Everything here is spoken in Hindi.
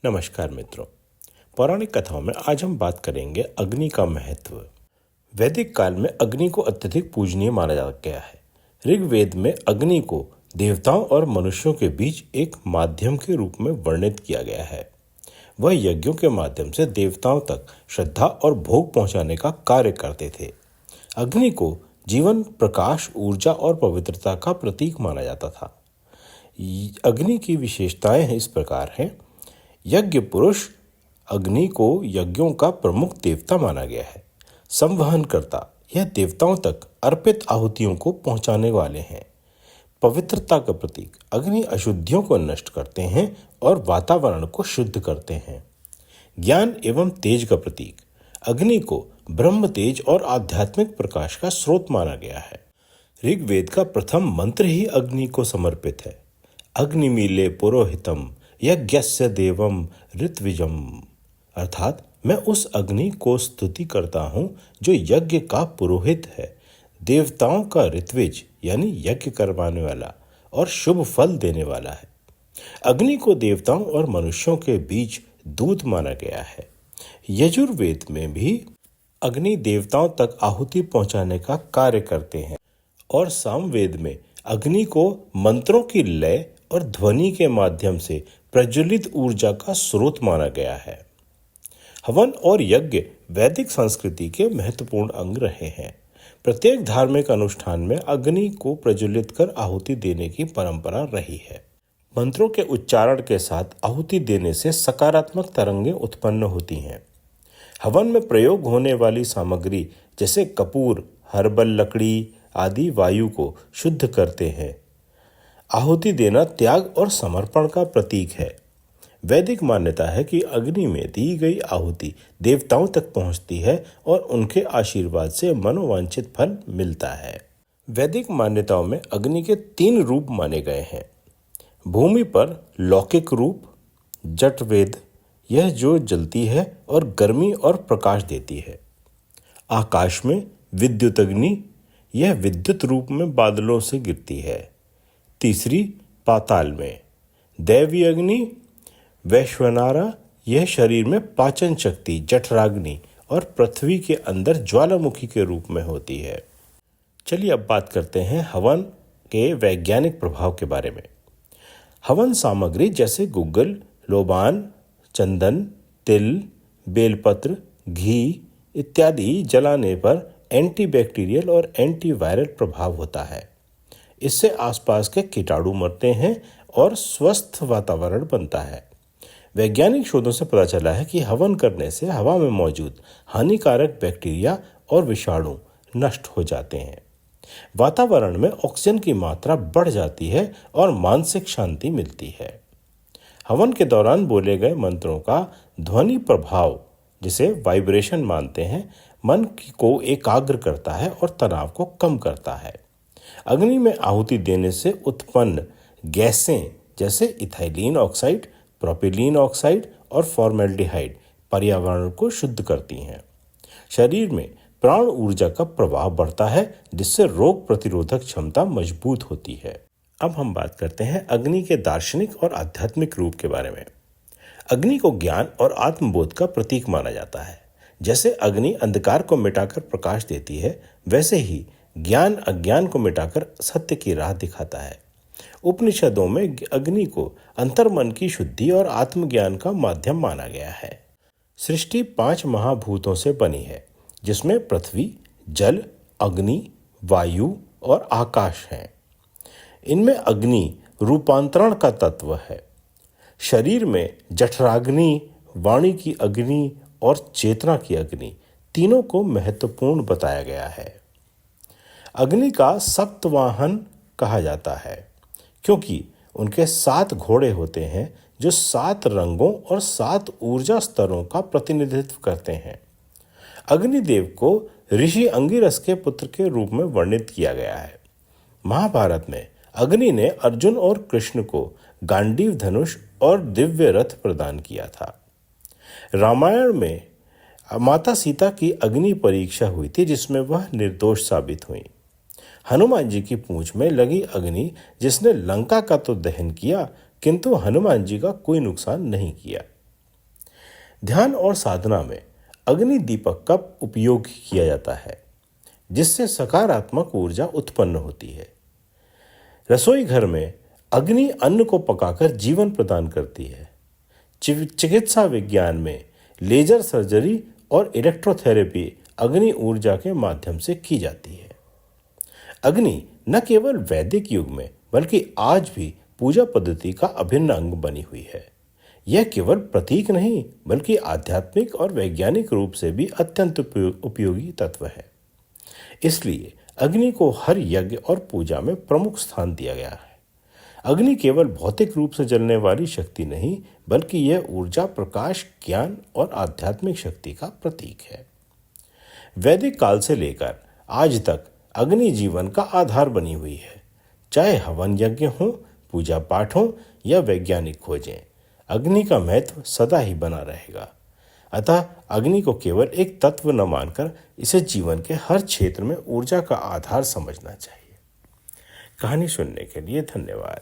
नमस्कार मित्रों। पौराणिक कथाओं में आज हम बात करेंगे अग्नि का महत्व। वैदिक काल में अग्नि को अत्यधिक पूजनीय माना जा गया है। ऋग्वेद में अग्नि को देवताओं और मनुष्यों के बीच एक माध्यम के रूप में वर्णित किया गया है। वह यज्ञों के माध्यम से देवताओं तक श्रद्धा और भोग पहुंचाने का कार्य करते थे। अग्नि को जीवन, प्रकाश, ऊर्जा और पवित्रता का प्रतीक माना जाता था। अग्नि की विशेषताएं इस प्रकार हैं। यज्ञ पुरुष अग्नि को यज्ञों का प्रमुख देवता माना गया है। संवहन करता, यह देवताओं तक अर्पित आहुतियों को पहुंचाने वाले हैं। पवित्रता का प्रतीक, अग्नि अशुद्धियों को नष्ट करते हैं और वातावरण को शुद्ध करते हैं। ज्ञान एवं तेज का प्रतीक, अग्नि को ब्रह्म तेज और आध्यात्मिक प्रकाश का स्रोत माना गया है। ऋग्वेद का प्रथम मंत्र ही अग्नि को समर्पित है। अग्निमीले पुरोहितम यज्ञस्य देवम ऋत्विजम, अर्थात मैं उस अग्नि को स्तुति करता हूं जो यज्ञ का पुरोहित है, देवताओं का ऋत्विज यानी यज्ञ करवाने वाला और शुभ फल देने वाला है। अग्नि को देवताओं और मनुष्यों के बीच दूत माना गया है। यजुर्वेद में भी अग्नि देवताओं तक आहुति पहुंचाने का कार्य करते हैं और सामवेद में अग्नि को मंत्रों की लय और ध्वनि के माध्यम से प्रज्वलित ऊर्जा का स्रोत माना गया है। हवन और यज्ञ वैदिक संस्कृति के महत्वपूर्ण अंग रहे हैं। प्रत्येक धार्मिक अनुष्ठान में अग्नि को प्रज्वलित कर आहुति देने की परंपरा रही है। मंत्रों के उच्चारण के साथ आहुति देने से सकारात्मक तरंगें उत्पन्न होती हैं। हवन में प्रयोग होने वाली सामग्री जैसे कपूर, हर्बल लकड़ी आदि वायु को शुद्ध करते हैं। आहुति देना त्याग और समर्पण का प्रतीक है। वैदिक मान्यता है कि अग्नि में दी गई आहुति देवताओं तक पहुंचती है और उनके आशीर्वाद से मनोवांछित फल मिलता है। वैदिक मान्यताओं में अग्नि के 3 रूप माने गए हैं। भूमि पर लौकिक रूप जठवेद, यह जो जलती है और गर्मी और प्रकाश देती है। आकाश में विद्युत अग्नि, यह विद्युत रूप में बादलों से गिरती है। तीसरी पाताल में दैवी अग्नि वैश्वनारा, यह शरीर में पाचन शक्ति जठराग्नि और पृथ्वी के अंदर ज्वालामुखी के रूप में होती है। चलिए अब बात करते हैं हवन के वैज्ञानिक प्रभाव के बारे में। हवन सामग्री जैसे गुग्गल, लोबान, चंदन, तिल, बेलपत्र, घी इत्यादि जलाने पर एंटीबैक्टीरियल और एंटीवायरल प्रभाव होता है। इससे आसपास के कीटाणु मरते हैं और स्वस्थ वातावरण बनता है। वैज्ञानिक शोधों से पता चला है कि हवन करने से हवा में मौजूद हानिकारक बैक्टीरिया और विषाणु नष्ट हो जाते हैं। वातावरण में ऑक्सीजन की मात्रा बढ़ जाती है और मानसिक शांति मिलती है। हवन के दौरान बोले गए मंत्रों का ध्वनि प्रभाव, जिसे वाइब्रेशन मानते हैं, मन को एकाग्र करता है और तनाव को कम करता है। अग्नि में आहुति देने से उत्पन्न गैसें जैसे इथाइलीन ऑक्साइड, प्रोपिलीन ऑक्साइड और फॉर्मेल्डिहाइड पर्यावरण को शुद्ध करती हैं। शरीर में प्राण ऊर्जा का प्रवाह बढ़ता है, जिससे रोग प्रतिरोधक क्षमता मजबूत होती है। अब हम बात करते हैं अग्नि के दार्शनिक और आध्यात्मिक रूप के बारे में। अग्नि को ज्ञान और आत्मबोध का प्रतीक माना जाता है। जैसे अग्नि अंधकार को मिटाकर प्रकाश देती है, वैसे ही ज्ञान अज्ञान को मिटाकर सत्य की राह दिखाता है। उपनिषदों में अग्नि को अंतर्मन की शुद्धि और आत्मज्ञान का माध्यम माना गया है। सृष्टि 5 महाभूतों से बनी है, जिसमें पृथ्वी, जल, अग्नि, वायु और आकाश हैं। इनमें अग्नि रूपांतरण का तत्व है। शरीर में जठराग्नि, वाणी की अग्नि और चेतना की अग्नि तीनों को महत्वपूर्ण बताया गया है। अग्नि का सप्तवाहन कहा जाता है क्योंकि उनके 7 घोड़े होते हैं जो 7 रंगों और 7 ऊर्जा स्तरों का प्रतिनिधित्व करते हैं। अग्निदेव को ऋषि अंगिरस के पुत्र के रूप में वर्णित किया गया है। महाभारत में अग्नि ने अर्जुन और कृष्ण को गांडीव धनुष और दिव्य रथ प्रदान किया था। रामायण में माता सीता की अग्नि परीक्षा हुई थी, जिसमें वह निर्दोष साबित हुई। हनुमान जी की पूंछ में लगी अग्नि जिसने लंका का तो दहन किया, किंतु हनुमान जी का कोई नुकसान नहीं किया। ध्यान और साधना में अग्नि दीपक का उपयोग किया जाता है, जिससे सकारात्मक ऊर्जा उत्पन्न होती है। रसोई घर में अग्नि अन्न को पकाकर जीवन प्रदान करती है। चिकित्सा विज्ञान में लेजर सर्जरी और इलेक्ट्रोथेरेपी अग्नि ऊर्जा के माध्यम से की जाती है। अग्नि न केवल वैदिक युग में बल्कि आज भी पूजा पद्धति का अभिन्न अंग बनी हुई है। यह केवल प्रतीक नहीं बल्कि आध्यात्मिक और वैज्ञानिक रूप से भी अत्यंत उपयोगी तत्व है। इसलिए अग्नि को हर यज्ञ और पूजा में प्रमुख स्थान दिया गया है। अग्नि केवल भौतिक रूप से जलने वाली शक्ति नहीं बल्कि यह ऊर्जा, प्रकाश, ज्ञान और आध्यात्मिक शक्ति का प्रतीक है। वैदिक काल से लेकर आज तक अग्नि जीवन का आधार बनी हुई है। चाहे हवन यज्ञ हो, पूजा पाठ हो या वैज्ञानिक खोजें, अग्नि का महत्व सदा ही बना रहेगा। अतः अग्नि को केवल एक तत्व न मानकर इसे जीवन के हर क्षेत्र में ऊर्जा का आधार समझना चाहिए। कहानी सुनने के लिए धन्यवाद।